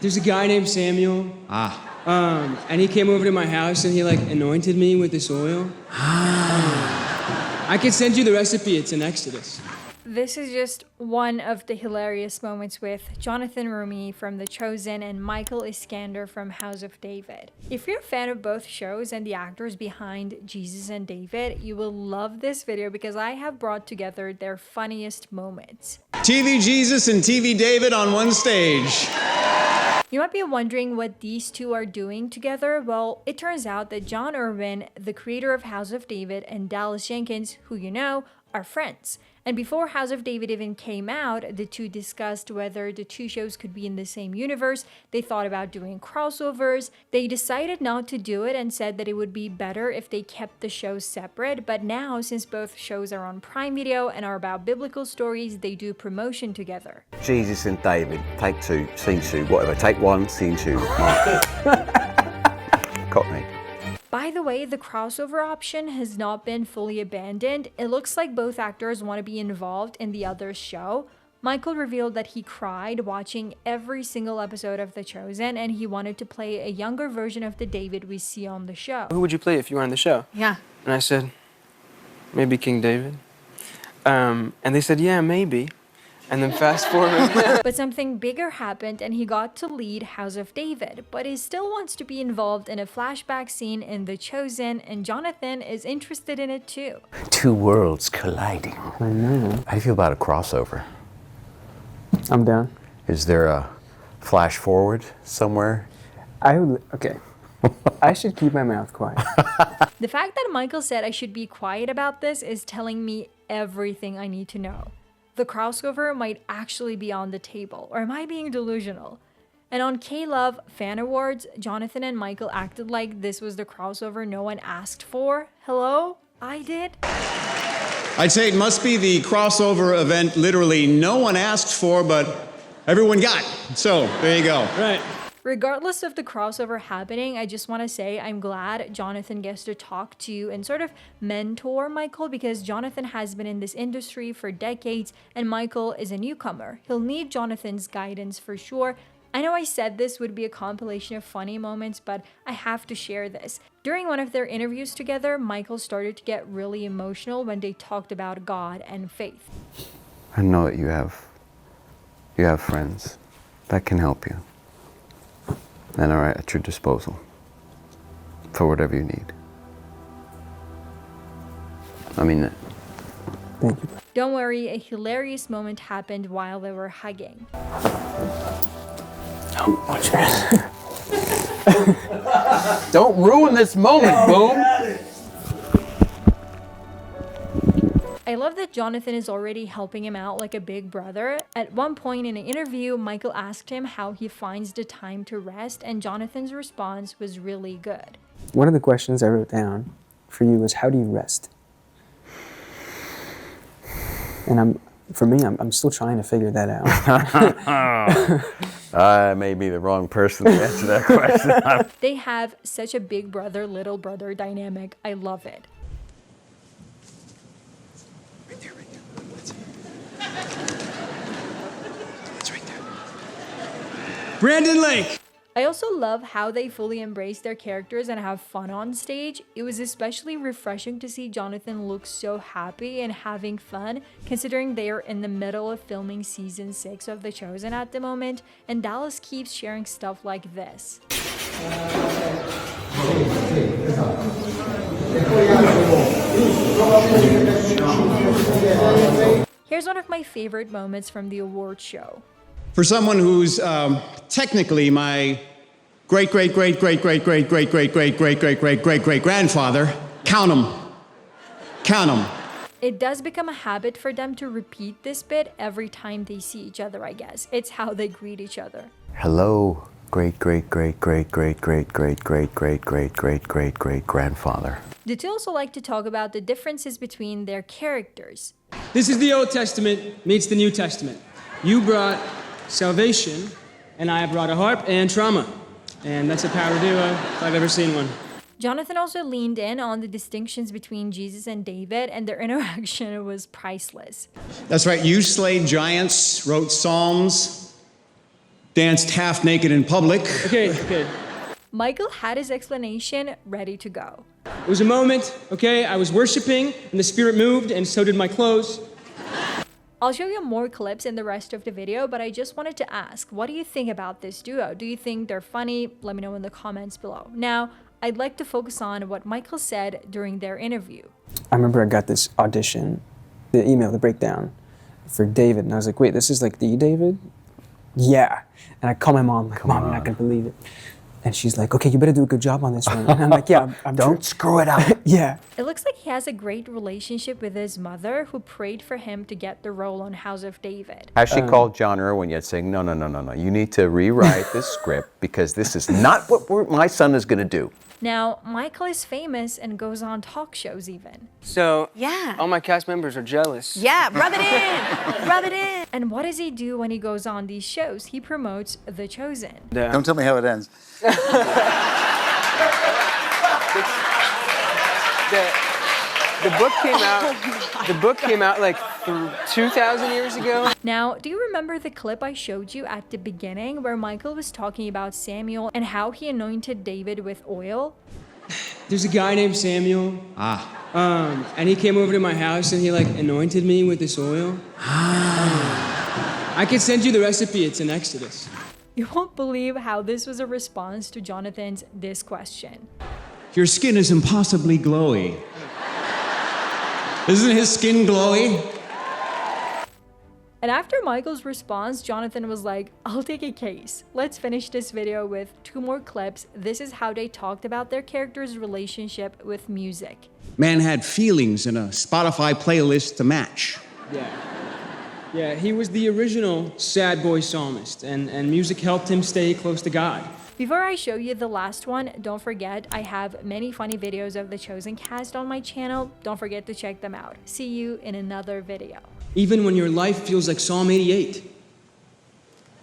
There's a guy named Samuel. And he came over to my house and he like anointed me with this oil. I can send you the recipe, it's in Exodus. This is just one of the hilarious moments with Jonathan Roumie from The Chosen and Michael Iskander from House of David. If you're a fan of both shows and the actors behind Jesus and David, you will love this video because I have brought together their funniest moments. TV Jesus and TV David on one stage. You might be wondering what these two are doing together. Well, it turns out that John Irwin, the creator of House of David, and Dallas Jenkins, who you know, are friends. And before House of David even came out, the two discussed whether the two shows could be in the same universe. They thought about doing crossovers. They decided not to do it and said that it would be better if they kept the shows separate. But now, since both shows are on Prime Video and are about biblical stories, they do promotion together. Jesus and David, take 2, scene 2, whatever. Take 1, scene 2. Cockney. By the way, the crossover option has not been fully abandoned. It looks like both actors want to be involved in the other's show. Michael revealed that he cried watching every single episode of The Chosen and he wanted to play a younger version of the David we see on the show. Who would you play if you were on the show? Yeah. And I said, maybe King David. And they said, yeah, maybe. And then fast forward. But something bigger happened and he got to lead House of David, but he still wants to be involved in a flashback scene in The Chosen, and Jonathan is interested in it too. Two worlds colliding. I know. How do you feel about a crossover? I'm down. Is there a flash forward somewhere? Okay. I should keep my mouth quiet. The fact that Michael said I should be quiet about this is telling me everything I need to know. The crossover might actually be on the table, or am I being delusional? And on K-Love Fan Awards, Jonathan and Michael acted like this was the crossover no one asked for. Hello? I did? I'd say it must be the crossover event literally no one asked for, but everyone got. So, there you go. Right. Regardless of the crossover happening, I just want to say I'm glad Jonathan gets to talk to and sort of mentor Michael because Jonathan has been in this industry for decades and Michael is a newcomer. He'll need Jonathan's guidance for sure. I know I said this would be a compilation of funny moments, but I have to share this. During one of their interviews together, Michael started to get really emotional when they talked about God and faith. I know that you have friends that can help you and are at your disposal for whatever you need. I mean that. Thank you. Don't worry, a hilarious moment happened while they were hugging. Oh, watch this. Don't ruin this moment, boom. I love that Jonathan is already helping him out like a big brother. At one point in an interview, Michael asked him how he finds the time to rest, and Jonathan's response was really good. One of the questions I wrote down for you was, how do you rest? And I'm still trying to figure that out. I may be the wrong person to answer that question. They have such a big brother, little brother dynamic. I love it. Brandon Lake! I also love how they fully embrace their characters and have fun on stage. It was especially refreshing to see Jonathan look so happy and having fun, considering they are in the middle of filming season 6 of The Chosen at the moment, and Dallas keeps sharing stuff like this. Here's one of my favorite moments from the awards show. For someone who's technically my great-great-great-great-great-great-great-great-great-great-great-great-great-grandfather, count 'em. Count 'em. It does become a habit for them to repeat this bit every time they see each other, I guess. It's how they greet each other. Hello, great-great-great-great-great-great-great-great-great-great-great-grandfather. The two also like to talk about the differences between their characters. This is the Old Testament meets the New Testament. You brought salvation, and I brought a harp and trauma. And that's a power duo if I've ever seen one. Jonathan also leaned in on the distinctions between Jesus and David, and their interaction was priceless. That's right, you slayed giants, wrote psalms. danced half naked in public. Okay. Michael had his explanation ready to go. It was a moment, okay? I was worshiping, and the spirit moved, and so did my clothes. I'll show you more clips in the rest of the video, but I just wanted to ask, what do you think about this duo? Do you think they're funny? Let me know in the comments below. Now, I'd like to focus on what Michael said during their interview. I remember I got this audition, the email, the breakdown for David, and I was like, wait, this is like the David? Yeah. And I call my mom, like, Mom, you're not gonna believe it. And she's like, okay, you better do a good job on this one. And I'm like, yeah, I'm Don't screw it up. Yeah. It looks like he has a great relationship with his mother, who prayed for him to get the role on House of David. Has she called John Irwin yet saying, no, you need to rewrite this script because this is not what my son is going to do? Now, Michael is famous and goes on talk shows even. So, Yeah. all my cast members are jealous. Yeah, rub it in. Rub it in. And what does he do when he goes on these shows? He promotes The Chosen. Don't tell me how it ends. The book came out. The book came out like 2,000 years ago. Now, do you remember the clip I showed you at the beginning where Michael was talking about Samuel and how he anointed David with oil? There's a guy named Samuel. And he came over to my house and he like anointed me with this oil. I can send you the recipe. It's in Exodus. You won't believe how this was a response to Jonathan's this question. Your skin is impossibly glowy. Isn't his skin glowy? And after Michael's response, Jonathan was like, I'll take a case. Let's finish this video with 2 more clips. This is how they talked about their characters' relationship with music. Man had feelings and a Spotify playlist to match. Yeah, he was the original sad boy psalmist, and music helped him stay close to God. Before I show you the last one, don't forget I have many funny videos of the Chosen cast on my channel. Don't forget to check them out. See you in another video. Even when your life feels like Psalm 88.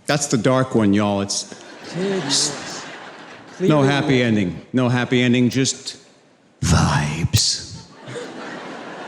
That's the dark one, y'all. It's no happy ending. No happy ending, just vibe.